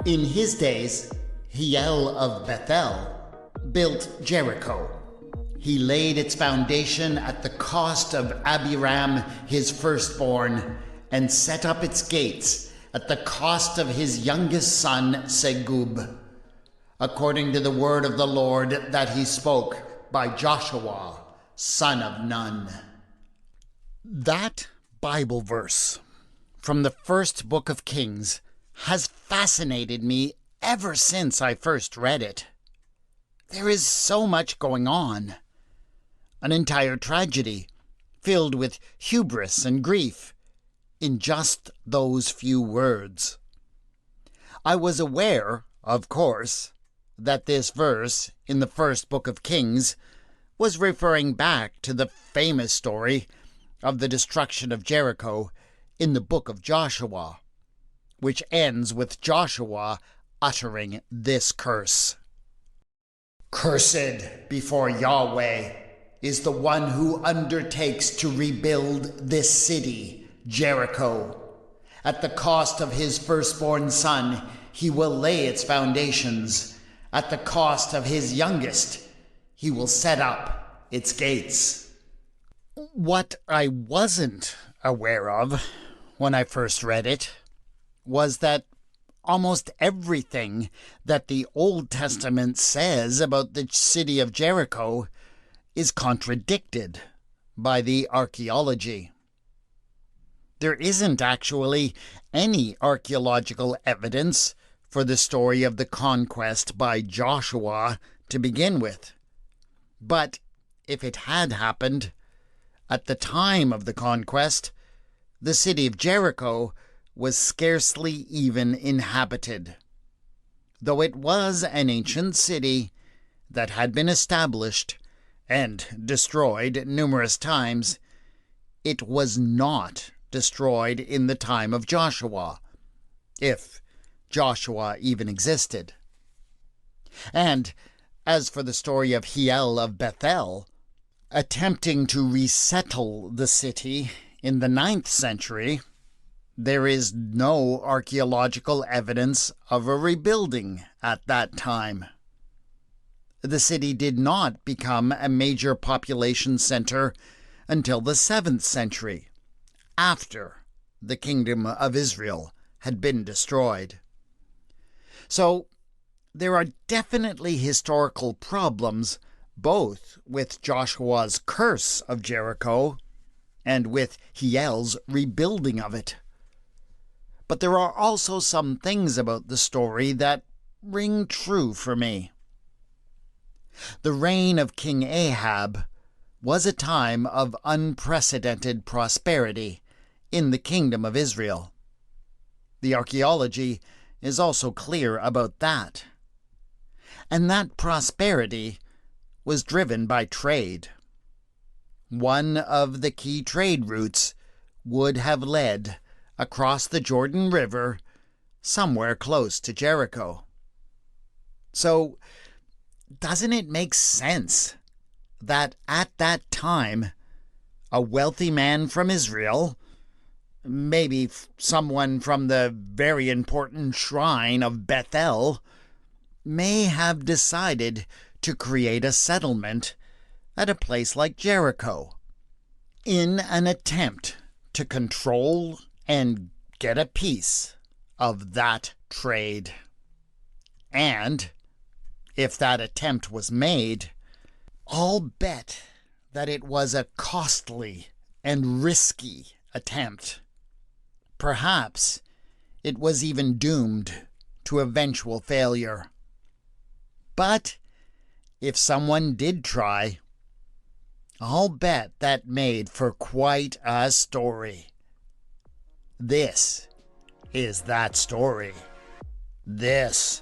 In his days, Hiel of Bethel built Jericho. He laid its foundation at the cost of Abiram, his firstborn, and set up its gates at the cost of his youngest son, Segub, according to the word of the Lord that he spoke by Joshua, son of Nun. That Bible verse from the first book of Kings has fascinated me ever since I first read it. There is so much going on. An entire tragedy filled with hubris and grief in just those few words. I was aware, of course, that this verse in the first book of Kings was referring back to the famous story of the destruction of Jericho in the book of Joshua, which ends with Joshua uttering this curse. Cursed before Yahweh is the one who undertakes to rebuild this city, Jericho. At the cost of his firstborn son, he will lay its foundations. At the cost of his youngest, he will set up its gates. What I wasn't aware of when I first read it was that almost everything that the Old Testament says about the city of Jericho is contradicted by the archaeology. There isn't actually any archaeological evidence for the story of the conquest by Joshua to begin with. But if it had happened, at the time of the conquest, the city of Jericho was scarcely even inhabited. Though it was an ancient city that had been established and destroyed numerous times, it was not destroyed in the time of Joshua, if Joshua even existed. And as for the story of Hiel of Bethel, attempting to resettle the city in the 9th century, there is no archaeological evidence of a rebuilding at that time. The city did not become a major population center until the 7th century, after the Kingdom of Israel had been destroyed. So there are definitely historical problems both with Joshua's curse of Jericho and with Hiel's rebuilding of it. But there are also some things about the story that ring true for me. The reign of King Ahab was a time of unprecedented prosperity in the Kingdom of Israel. The archaeology is also clear about that. And that prosperity was driven by trade. One of the key trade routes would have led across the Jordan River somewhere close to Jericho. So, doesn't it make sense that at that time, a wealthy man from Israel, maybe someone from the very important shrine of Bethel, may have decided to create a settlement at a place like Jericho in an attempt to control and get a piece of that trade? And if that attempt was made, I'll bet that it was a costly and risky attempt. Perhaps it was even doomed to eventual failure. But if someone did try, I'll bet that made for quite a story. This is that story. This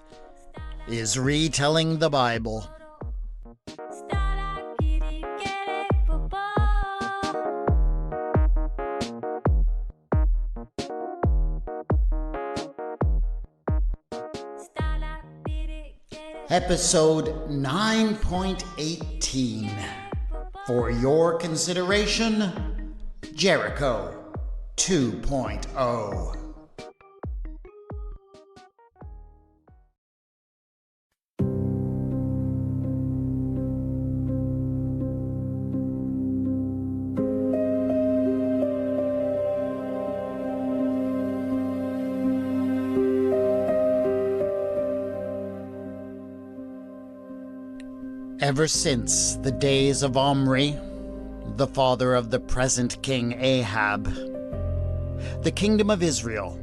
is Retelling the Bible. Episode 9.18. For your consideration, Jericho 2.0. Ever since the days of Omri, the father of the present King Ahab, the kingdom of Israel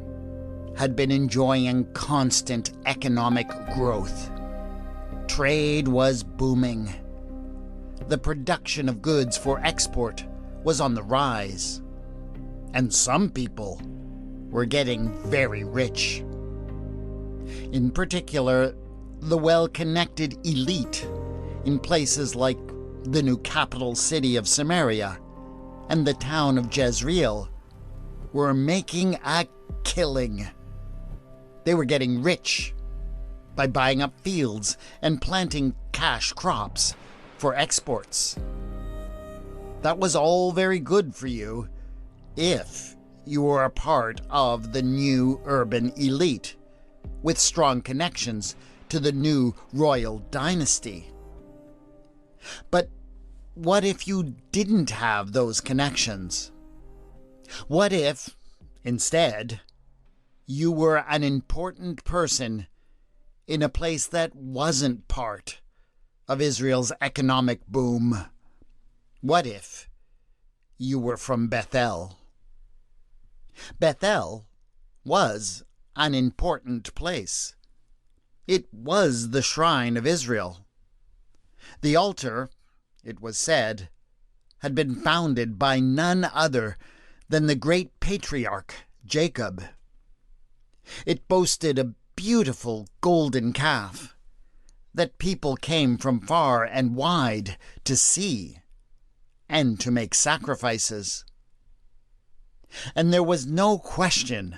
had been enjoying constant economic growth. Trade was booming. The production of goods for export was on the rise. And some people were getting very rich. In particular, the well-connected elite in places like the new capital city of Samaria and the town of Jezreel were making a killing. They were getting rich by buying up fields and planting cash crops for exports. That was all very good for you if you were a part of the new urban elite with strong connections to the new royal dynasty. But what if you didn't have those connections? What if, instead, you were an important person in a place that wasn't part of Israel's economic boom? What if you were from Bethel? Bethel was an important place. It was the shrine of Israel. The altar, it was said, had been founded by none other than the great patriarch Jacob. It boasted a beautiful golden calf that people came from far and wide to see and to make sacrifices. And there was no question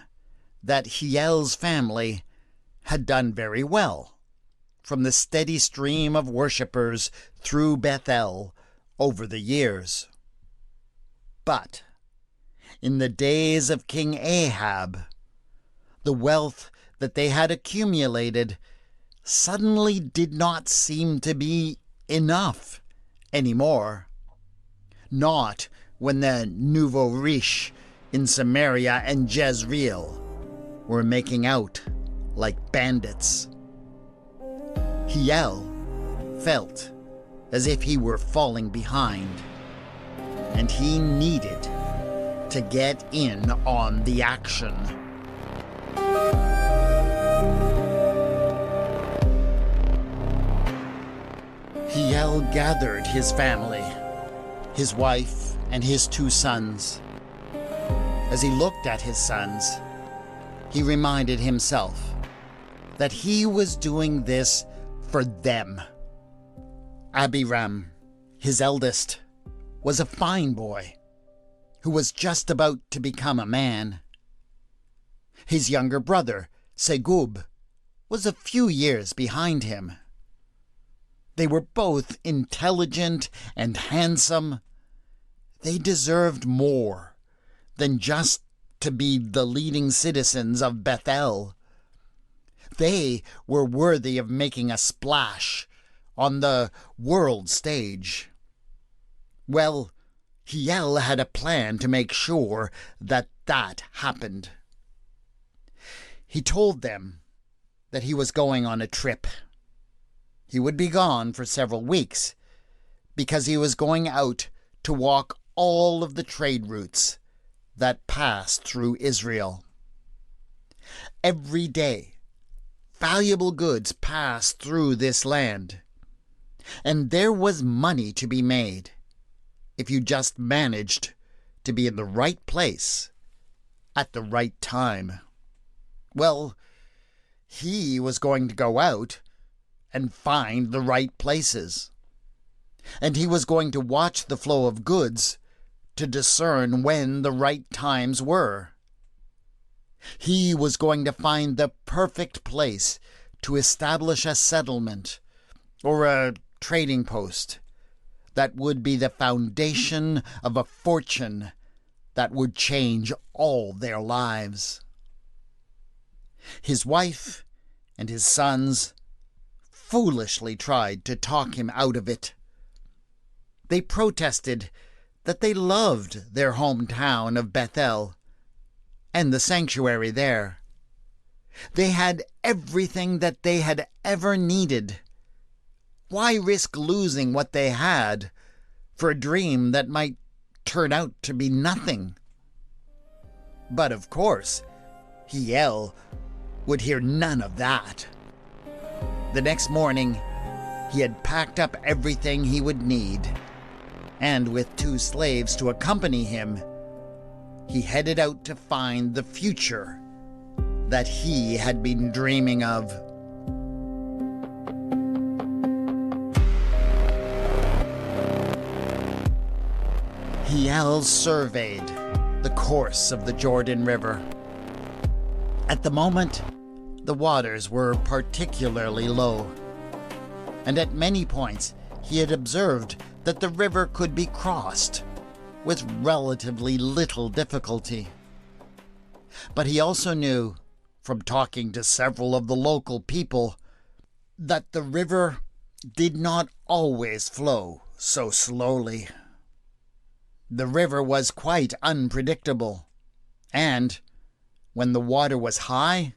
that Hiel's family had done very well from the steady stream of worshippers through Bethel over the years. But in the days of King Ahab, the wealth that they had accumulated suddenly did not seem to be enough anymore. Not when the nouveau riche in Samaria and Jezreel were making out like bandits. Hiel felt as if he were falling behind, and he needed to get in on the action. Hiel gathered his family, his wife and his 2 sons. As he looked at his sons, he reminded himself that he was doing this for them. Abiram, his eldest, was a fine boy who was just about to become a man. His younger brother, Segub, was a few years behind him. They were both intelligent and handsome. They deserved more than just to be the leading citizens of Bethel. They were worthy of making a splash on the world stage. Well, Hiel had a plan to make sure that that happened. He told them that he was going on a trip. He would be gone for several weeks because he was going out to walk all of the trade routes that passed through Israel. Every day, valuable goods passed through this land, and there was money to be made if you just managed to be in the right place at the right time. Well, he was going to go out and find the right places, and he was going to watch the flow of goods to discern when the right times were. He was going to find the perfect place to establish a settlement or a trading post that would be the foundation of a fortune that would change all their lives. His wife and his sons foolishly tried to talk him out of it. They protested that they loved their hometown of Bethel and the sanctuary there. They had everything that they had ever needed. Why risk losing what they had for a dream that might turn out to be nothing? But of course, Hiel would hear none of that. The next morning, he had packed up everything he would need, and with 2 slaves to accompany him, he headed out to find the future that he had been dreaming of. Hiel surveyed the course of the Jordan River. At the moment, the waters were particularly low, and at many points he had observed that the river could be crossed with relatively little difficulty. But he also knew, from talking to several of the local people, that the river did not always flow so slowly. The river was quite unpredictable, and when the water was high,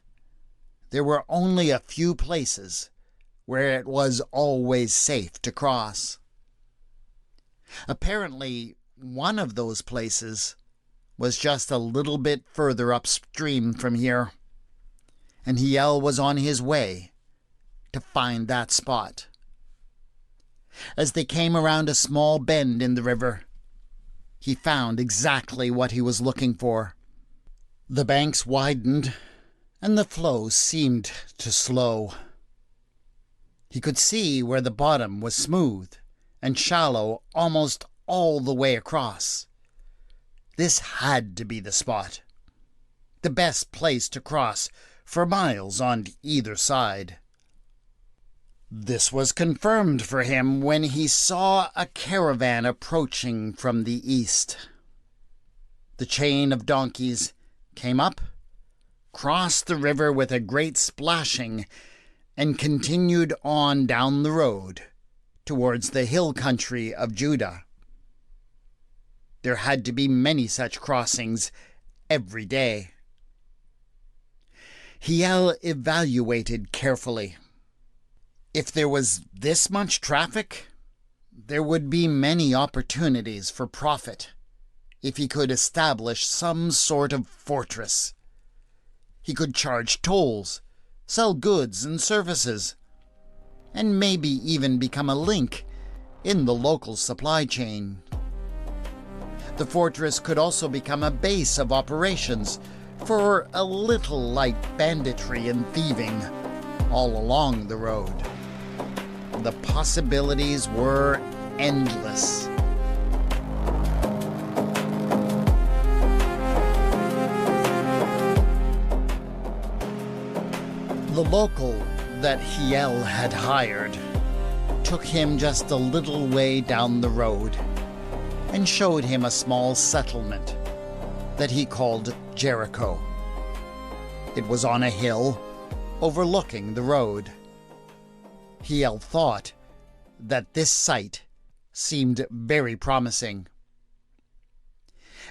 there were only a few places where it was always safe to cross. Apparently, one of those places was just a little bit further upstream from here, and Hiel was on his way to find that spot. As they came around a small bend in the river, he found exactly what he was looking for. The banks widened, and the flow seemed to slow. He could see where the bottom was smooth and shallow almost all the way across. This had to be the spot, the best place to cross for miles on either side. This was confirmed for him when he saw a caravan approaching from the east. The chain of donkeys came up, crossed the river with a great splashing, and continued on down the road towards the hill country of Judah. There had to be many such crossings every day. Hiel evaluated carefully. If there was this much traffic, there would be many opportunities for profit if he could establish some sort of fortress. He could charge tolls, sell goods and services, and maybe even become a link in the local supply chain. The fortress could also become a base of operations for a little light banditry and thieving all along the road. The possibilities were endless. The local that Hiel had hired took him just a little way down the road and showed him a small settlement that he called Jericho. It was on a hill overlooking the road. Hiel thought that this site seemed very promising.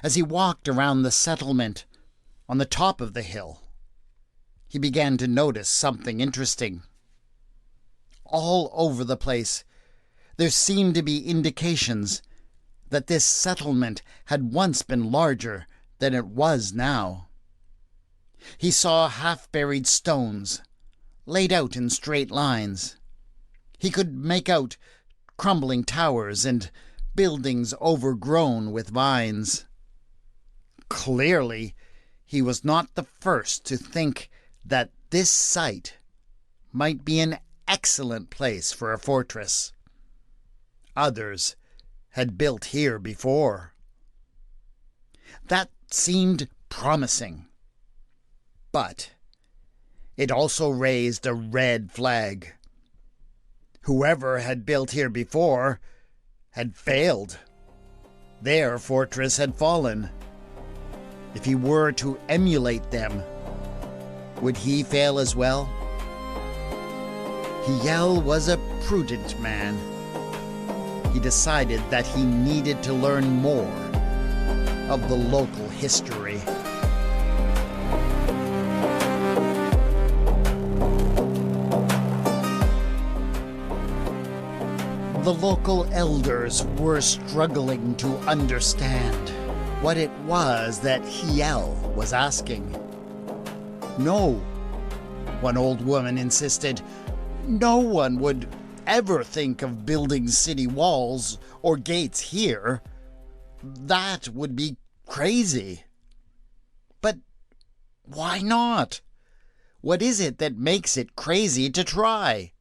As he walked around the settlement on the top of the hill, he began to notice something interesting. All over the place, there seemed to be indications that this settlement had once been larger than it was now. He saw half-buried stones laid out in straight lines. He could make out crumbling towers and buildings overgrown with vines. Clearly, he was not the first to think that this site might be an excellent place for a fortress. Others had built here before. That seemed promising. But it also raised a red flag. Whoever had built here before had failed. Their fortress had fallen. If he were to emulate them, would he fail as well? Hiel was a prudent man. He decided that he needed to learn more of the local history. The local elders were struggling to understand what it was that Hiel was asking. No, one old woman insisted, no one would ever think of building city walls or gates here. That would be crazy. But why not? What is it that makes it crazy to try?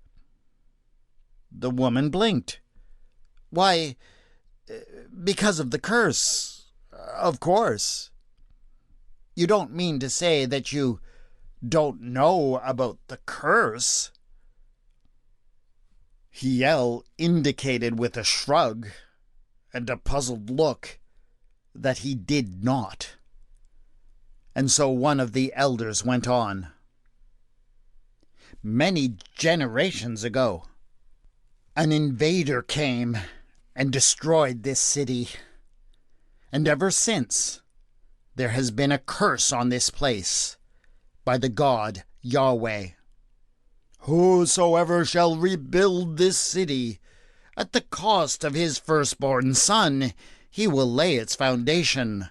The woman blinked. Why, because of the curse, of course. You don't mean to say that you don't know about the curse? Hiel indicated with a shrug and a puzzled look that he did not. And so one of the elders went on. Many generations ago, an invader came and destroyed this city. And ever since, there has been a curse on this place by the God Yahweh. Whosoever shall rebuild this city, at the cost of his firstborn son, he will lay its foundation.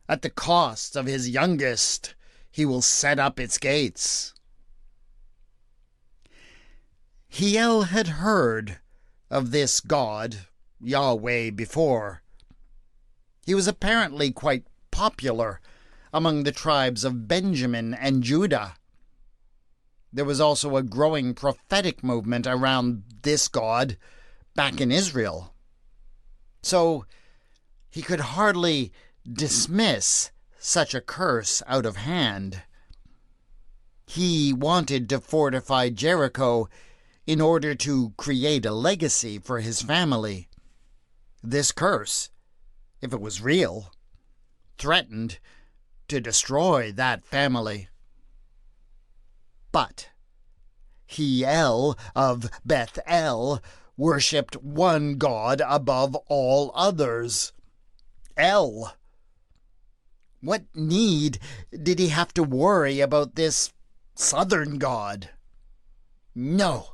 At the cost of his youngest, he will set up its gates. Hiel had heard of this God, Yahweh, before. He was apparently quite popular among the tribes of Benjamin and Judah. There was also a growing prophetic movement around this God back in Israel. So he could hardly dismiss such a curse out of hand. He wanted to fortify Jericho in order to create a legacy for his family. This curse, if it was real, threatened to destroy that family. But Hiel of Bethel worshipped one God above all others, El. What need did he have to worry about this southern God? No.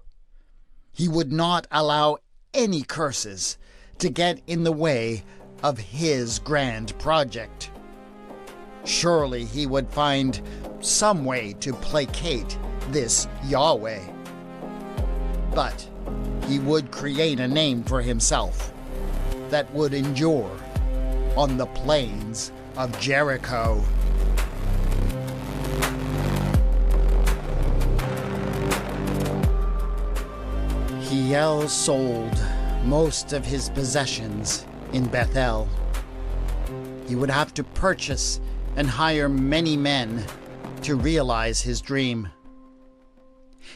He would not allow any curses to get in the way of his grand project. Surely he would find some way to placate this Yahweh. But he would create a name for himself that would endure on the plains of Jericho. Hiel sold most of his possessions in Bethel. He would have to purchase and hire many men to realize his dream.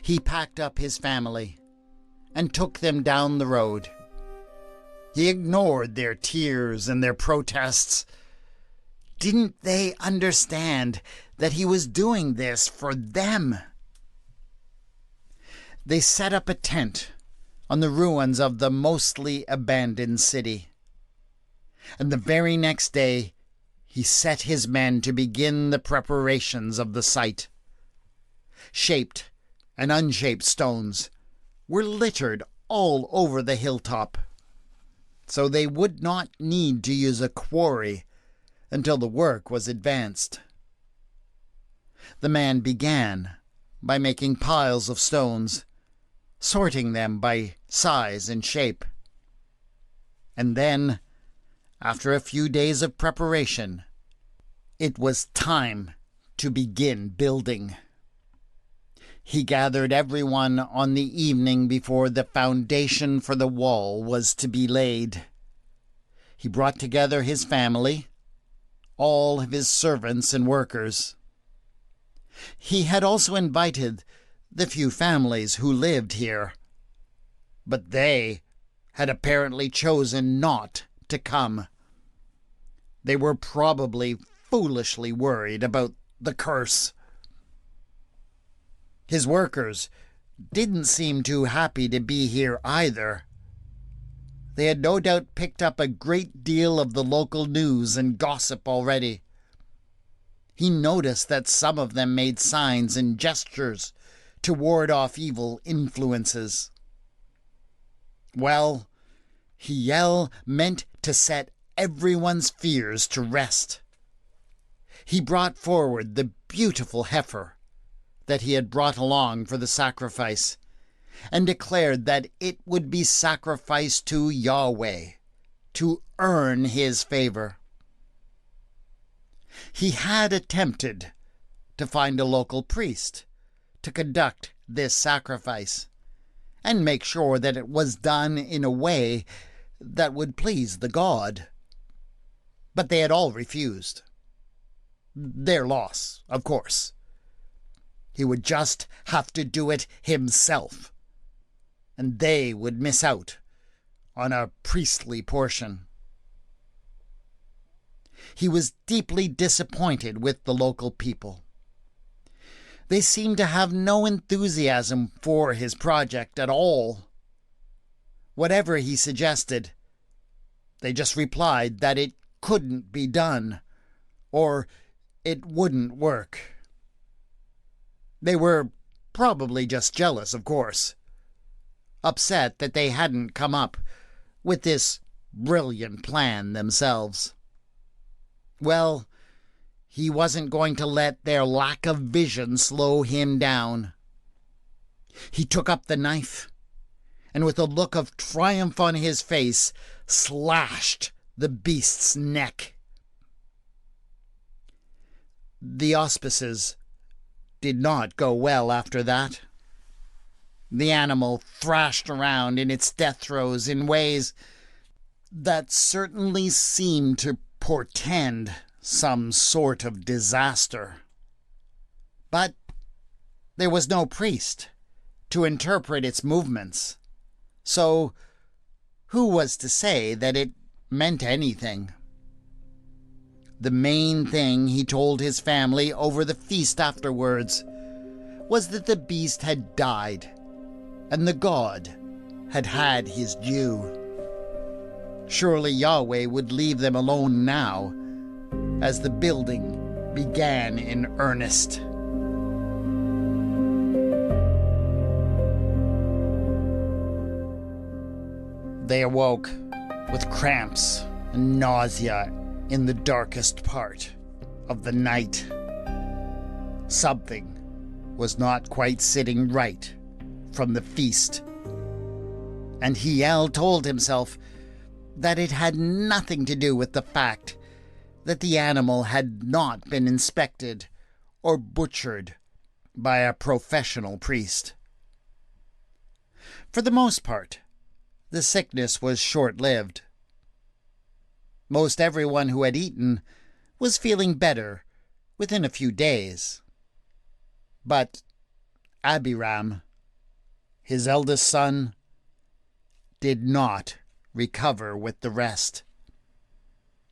He packed up his family and took them down the road. He ignored their tears and their protests. Didn't they understand that he was doing this for them? They set up a tent on the ruins of the mostly abandoned city. And the very next day, he set his men to begin the preparations of the site. Shaped and unshaped stones were littered all over the hilltop, so they would not need to use a quarry until the work was advanced. The man began by making piles of stones, sorting them by size and shape. And then, after a few days of preparation, it was time to begin building. He gathered everyone on the evening before the foundation for the wall was to be laid. He brought together his family, all of his servants and workers. He had also invited the few families who lived here, but they had apparently chosen not to come. They were probably foolishly worried about the curse. His workers didn't seem too happy to be here either. They had no doubt picked up a great deal of the local news and gossip already. He noticed that some of them made signs and gestures to ward off evil influences. Well, Hiel meant to set everyone's fears to rest. He brought forward the beautiful heifer that he had brought along for the sacrifice, and declared that it would be sacrificed to Yahweh to earn his favor. He had attempted to find a local priest to conduct this sacrifice and make sure that it was done in a way that would please the god. But they had all refused. Their loss, of course. He would just have to do it himself, and they would miss out on a priestly portion. He was deeply disappointed with the local people. They seemed to have no enthusiasm for his project at all. Whatever he suggested, they just replied that it couldn't be done, or it wouldn't work. They were probably just jealous, of course, upset that they hadn't come up with this brilliant plan themselves. Well, he wasn't going to let their lack of vision slow him down. He took up the knife, and with a look of triumph on his face, slashed the beast's neck. The auspices did not go well after that. The animal thrashed around in its death throes in ways that certainly seemed to portend some sort of disaster. But there was no priest to interpret its movements, so who was to say that it meant anything? The main thing he told his family over the feast afterwards was that the beast had died, and the god had had his due. Surely Yahweh would leave them alone now, as the building began in earnest. They awoke with cramps and nausea in the darkest part of the night. Something was not quite sitting right from the feast, and Hiel told himself that it had nothing to do with the fact that the animal had not been inspected or butchered by a professional priest. For the most part, the sickness was short-lived. Most everyone who had eaten was feeling better within a few days. But Abiram, his eldest son, did not recover with the rest.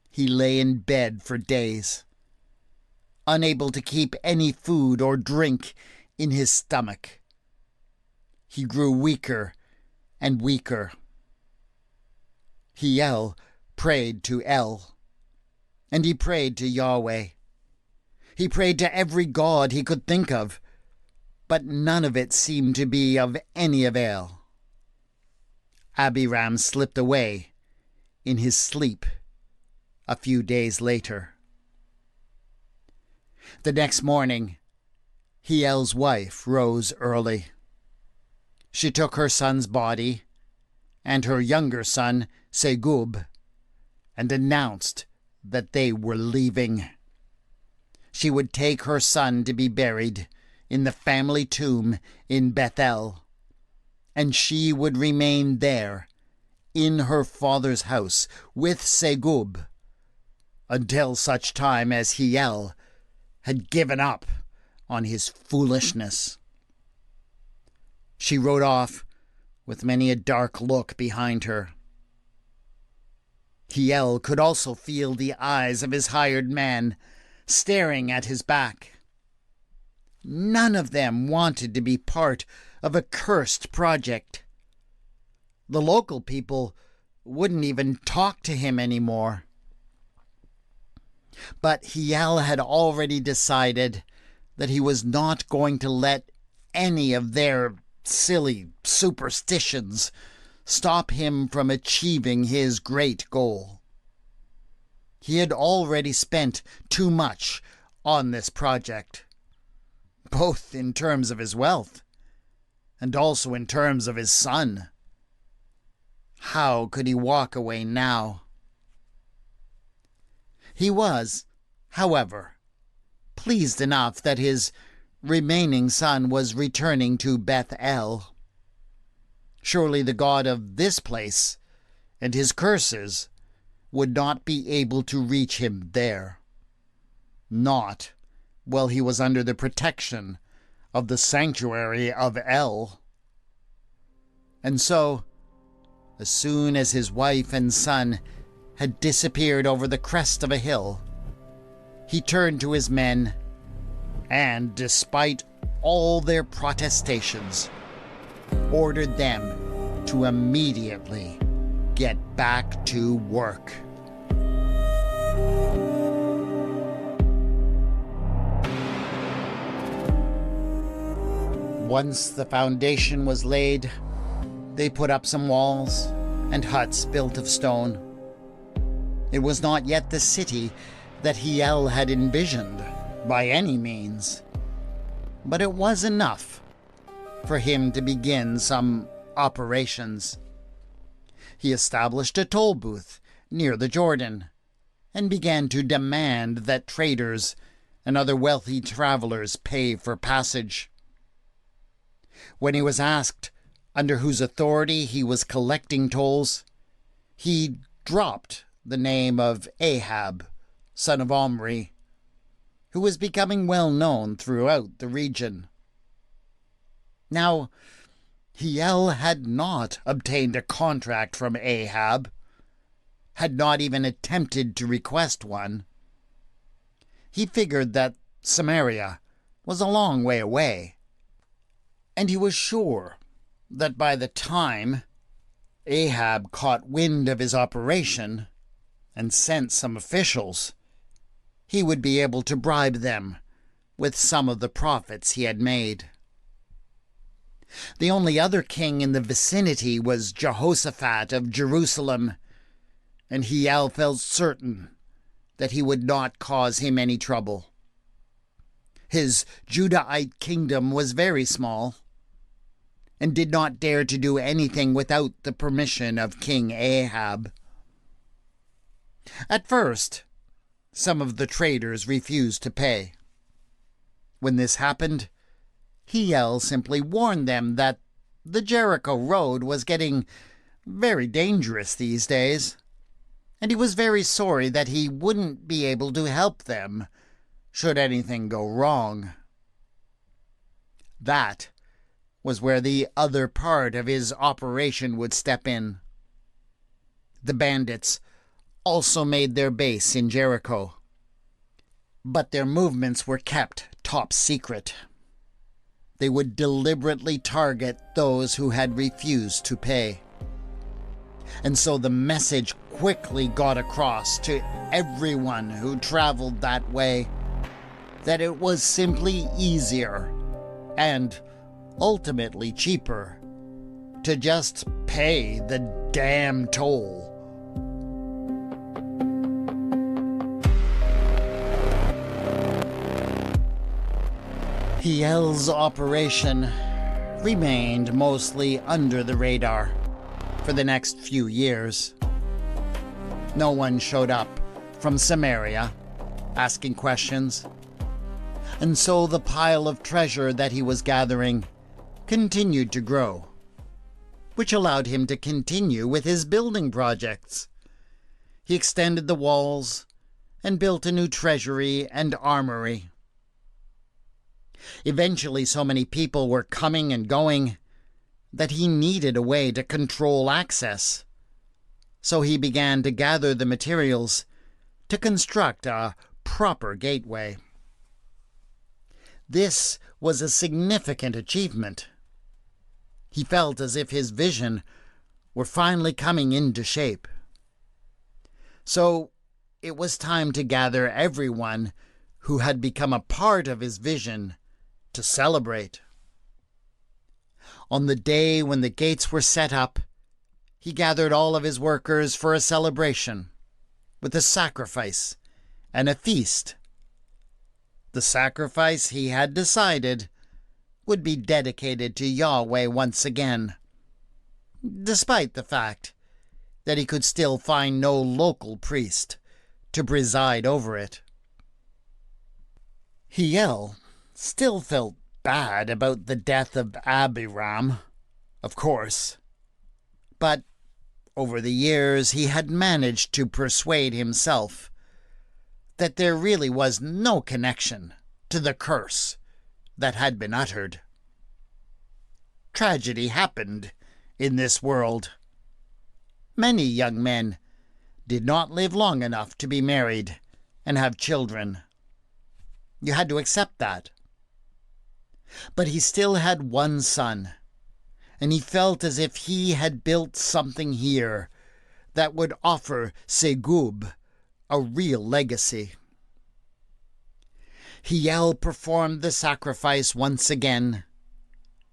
He lay in bed for days, unable to keep any food or drink in his stomach. He grew weaker and weaker. Hiel prayed to El, and he prayed to Yahweh. He prayed to every god he could think of, but none of it seemed to be of any avail. Abiram slipped away in his sleep a few days later. The next morning, Hiel's wife rose early. She took her son's body and her younger son, Segub, and announced that they were leaving. She would take her son to be buried in the family tomb in Bethel, and she would remain there in her father's house with Segub until such time as Hiel had given up on his foolishness. She rode off with many a dark look behind her. Hiel could also feel the eyes of his hired man staring at his back. None of them wanted to be part of a cursed project. The local people wouldn't even talk to him anymore. But Hiel had already decided that he was not going to let any of their silly superstitions stop him from achieving his great goal. He had already spent too much on this project, both in terms of his wealth and also in terms of his son. How could he walk away now? He was, however, pleased enough that his remaining son was returning to Bethel. Surely the god of this place and his curses would not be able to reach him there. Not while he was under the protection of the sanctuary of El. And so, as soon as his wife and son had disappeared over the crest of a hill, he turned to his men and, despite all their protestations, ordered them to immediately get back to work. Once the foundation was laid, they put up some walls and huts built of stone. It was not yet the city that Hiel had envisioned by any means, but it was enough for him to begin some operations. He established a toll booth near the Jordan and began to demand that traders and other wealthy travelers pay for passage. When he was asked under whose authority he was collecting tolls, he dropped the name of Ahab, son of Omri, who was becoming well known throughout the region. Now, Hiel had not obtained a contract from Ahab, had not even attempted to request one. He figured that Samaria was a long way away, and he was sure that by the time Ahab caught wind of his operation and sent some officials, he would be able to bribe them with some of the profits he had made. The only other king in the vicinity was Jehoshaphat of Jerusalem, and Hiel felt certain that he would not cause him any trouble. His Judahite kingdom was very small, and did not dare to do anything without the permission of King Ahab. At first, some of the traders refused to pay. When this happened, Hiel simply warned them that the Jericho road was getting very dangerous these days, and he was very sorry that he wouldn't be able to help them should anything go wrong. That was where the other part of his operation would step in. The bandits also made their base in Jericho, but their movements were kept top secret. They would deliberately target those who had refused to pay. And so the message quickly got across to everyone who traveled that way that it was simply easier and ultimately cheaper to just pay the damn toll. Hiel's operation remained mostly under the radar for the next few years. No one showed up from Samaria asking questions, and so the pile of treasure that he was gathering continued to grow, which allowed him to continue with his building projects. He extended the walls and built a new treasury and armory. Eventually, so many people were coming and going that he needed a way to control access. So he began to gather the materials to construct a proper gateway. This was a significant achievement. He felt as if his vision were finally coming into shape. So it was time to gather everyone who had become a part of his vision to celebrate. On the day when the gates were set up he gathered all of his workers for a celebration, with a sacrifice and a feast. The sacrifice, he had decided, would be dedicated to Yahweh once again, despite the fact that he could still find no local priest to preside over it. Hiel still felt bad about the death of Abiram, of course, but over the years he had managed to persuade himself that there really was no connection to the curse that had been uttered. Tragedy happened in this world. Many young men did not live long enough to be married and have children. You had to accept that. But he still had one son, and he felt as if he had built something here that would offer Segub a real legacy. Hiel performed the sacrifice once again,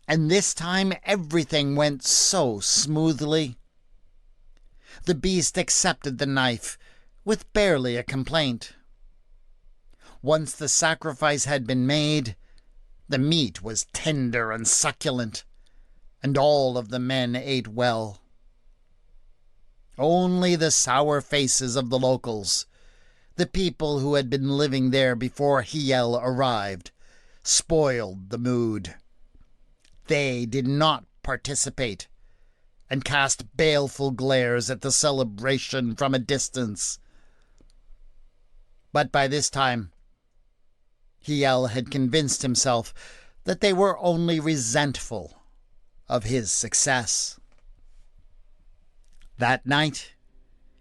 and this time everything went so smoothly. The beast accepted the knife with barely a complaint. Once the sacrifice had been made, the meat was tender and succulent, and all of the men ate well. Only the sour faces of the locals, the people who had been living there before Hiel arrived, spoiled the mood. They did not participate and cast baleful glares at the celebration from a distance. But by this time, Hiel had convinced himself that they were only resentful of his success. That night,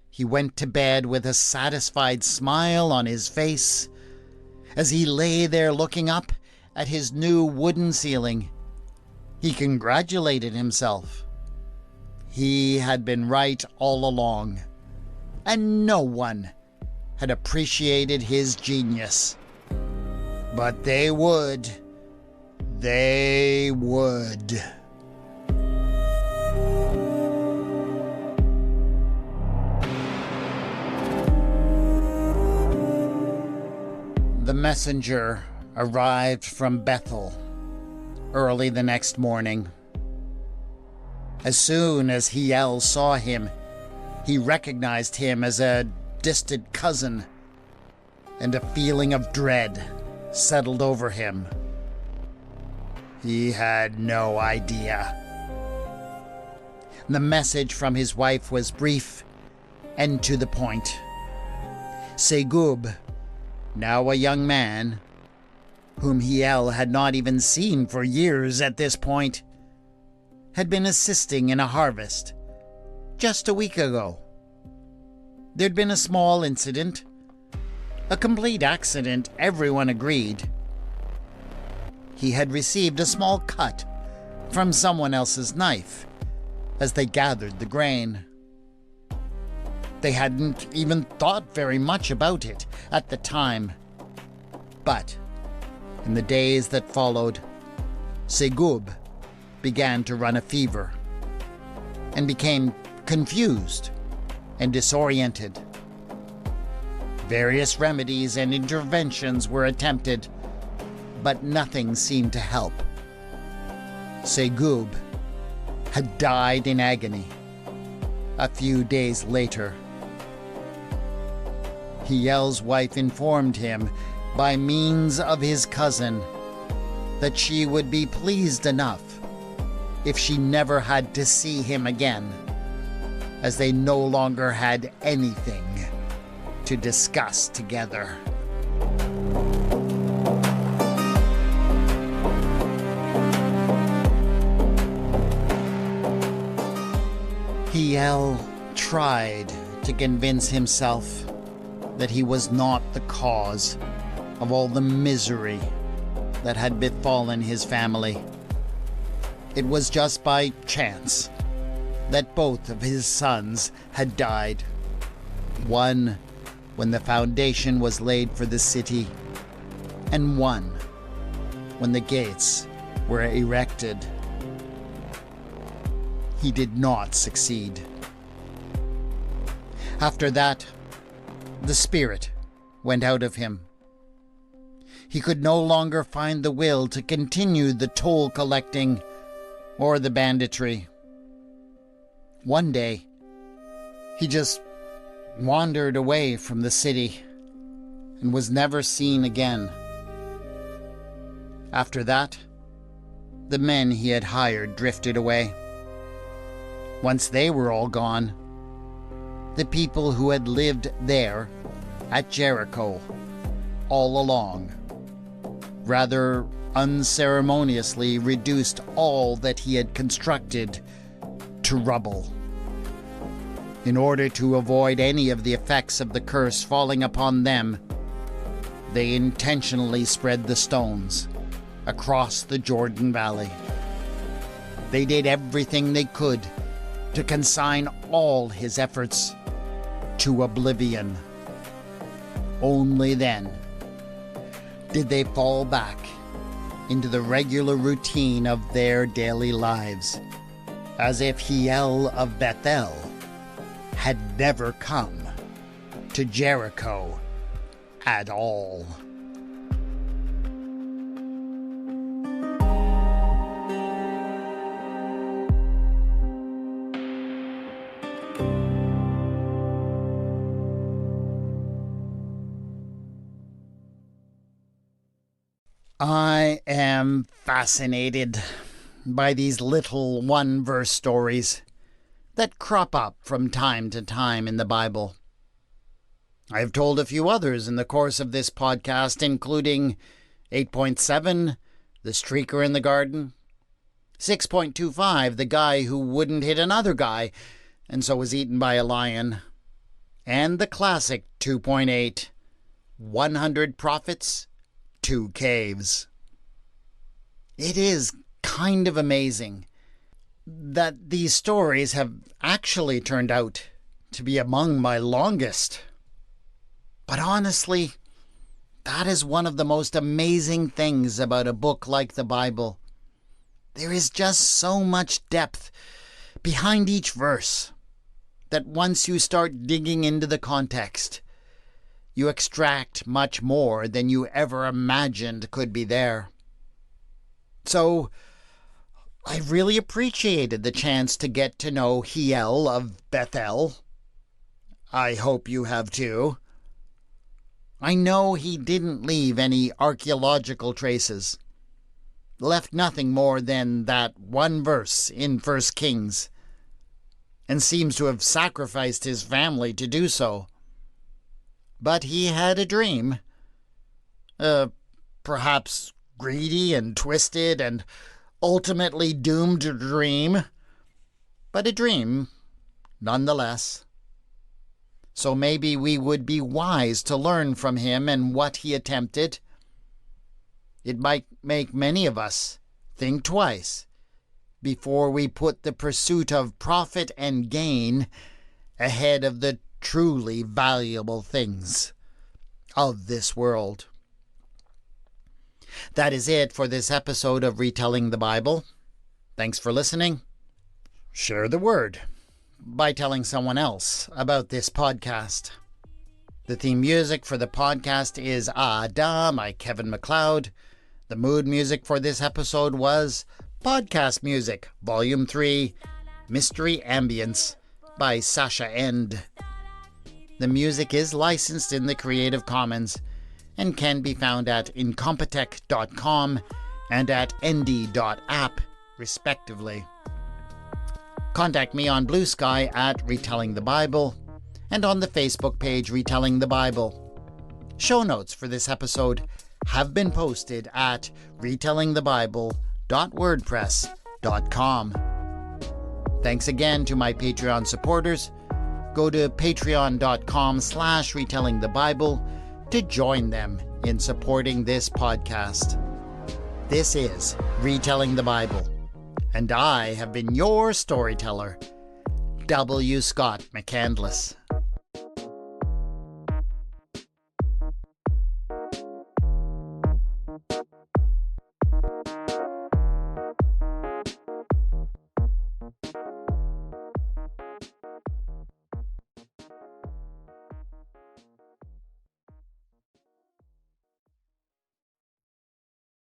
he went to bed with a satisfied smile on his face. As he lay there looking up at his new wooden ceiling, he congratulated himself. He had been right all along, and no one had appreciated his genius. But they would. They would. The messenger arrived from Bethel early the next morning. As soon as Hiel saw him, he recognized him as a distant cousin, and a feeling of dread settled over him. He had no idea. The message from his wife was brief and to the point. Segub, now a young man, whom Hiel had not even seen for years at this point, had been assisting in a harvest just a week ago. There'd been a small incident, a complete accident, everyone agreed. He had received a small cut from someone else's knife as they gathered the grain. They hadn't even thought very much about it at the time. But in the days that followed, Segub began to run a fever and became confused and disoriented. Various remedies and interventions were attempted, but nothing seemed to help. Segub had died in agony a few days later. Hiel's wife informed him by means of his cousin that she would be pleased enough if she never had to see him again, as they no longer had anything to discuss together. Hiel tried to convince himself that he was not the cause of all the misery that had befallen his family. It was just by chance that both of his sons had died. One when the foundation was laid for the city, and one when the gates were erected. He did not succeed. After that, the spirit went out of him. He could no longer find the will to continue the toll collecting or the banditry. One day, he just wandered away from the city and was never seen again. After that, the men he had hired drifted away. Once they were all gone, the people who had lived there at Jericho all along rather unceremoniously reduced all that he had constructed to rubble. In order to avoid any of the effects of the curse falling upon them, they intentionally spread the stones across the Jordan Valley. They did everything they could to consign all his efforts to oblivion. Only then did they fall back into the regular routine of their daily lives, as if Hiel of Bethel had never come to Jericho at all. I am fascinated by these little one-verse stories that crop up from time to time in the Bible. I have told a few others in the course of this podcast, including 8.7, the streaker in the garden, 6.25, the guy who wouldn't hit another guy and so was eaten by a lion, and the classic 2.8, 100 prophets, 2 caves. It is kind of amazing that these stories have actually turned out to be among my longest. But honestly, that is one of the most amazing things about a book like the Bible. There is just so much depth behind each verse that once you start digging into the context, you extract much more than you ever imagined could be there. So, I really appreciated the chance to get to know Hiel of Bethel. I hope you have too. I know he didn't leave any archaeological traces. Left nothing more than that one verse in 1 Kings, and seems to have sacrificed his family to do so. But he had a dream. Perhaps greedy and twisted and ultimately doomed dream, but a dream nonetheless. So maybe we would be wise to learn from him and what he attempted. It might make many of us think twice before we put the pursuit of profit and gain ahead of the truly valuable things of this world. That is it for this episode of Retelling the Bible. Thanks for listening. Share the word by telling someone else about this podcast. The theme music for the podcast is Da by Kevin MacLeod. The mood music for this episode was Podcast Music, Volume 3, Mystery Ambience by Sasha End. The music is licensed in the Creative Commons and can be found at incompetech.com and at nd.app, respectively. Contact me on Bluesky at Retelling the Bible and on the Facebook page Retelling the Bible. Show notes for this episode have been posted at retellingthebible.wordpress.com. Thanks again to my Patreon supporters. Go to patreon.com/retellingthebible to join them in supporting this podcast. This is Retelling the Bible, and I have been your storyteller, W. Scott McCandless.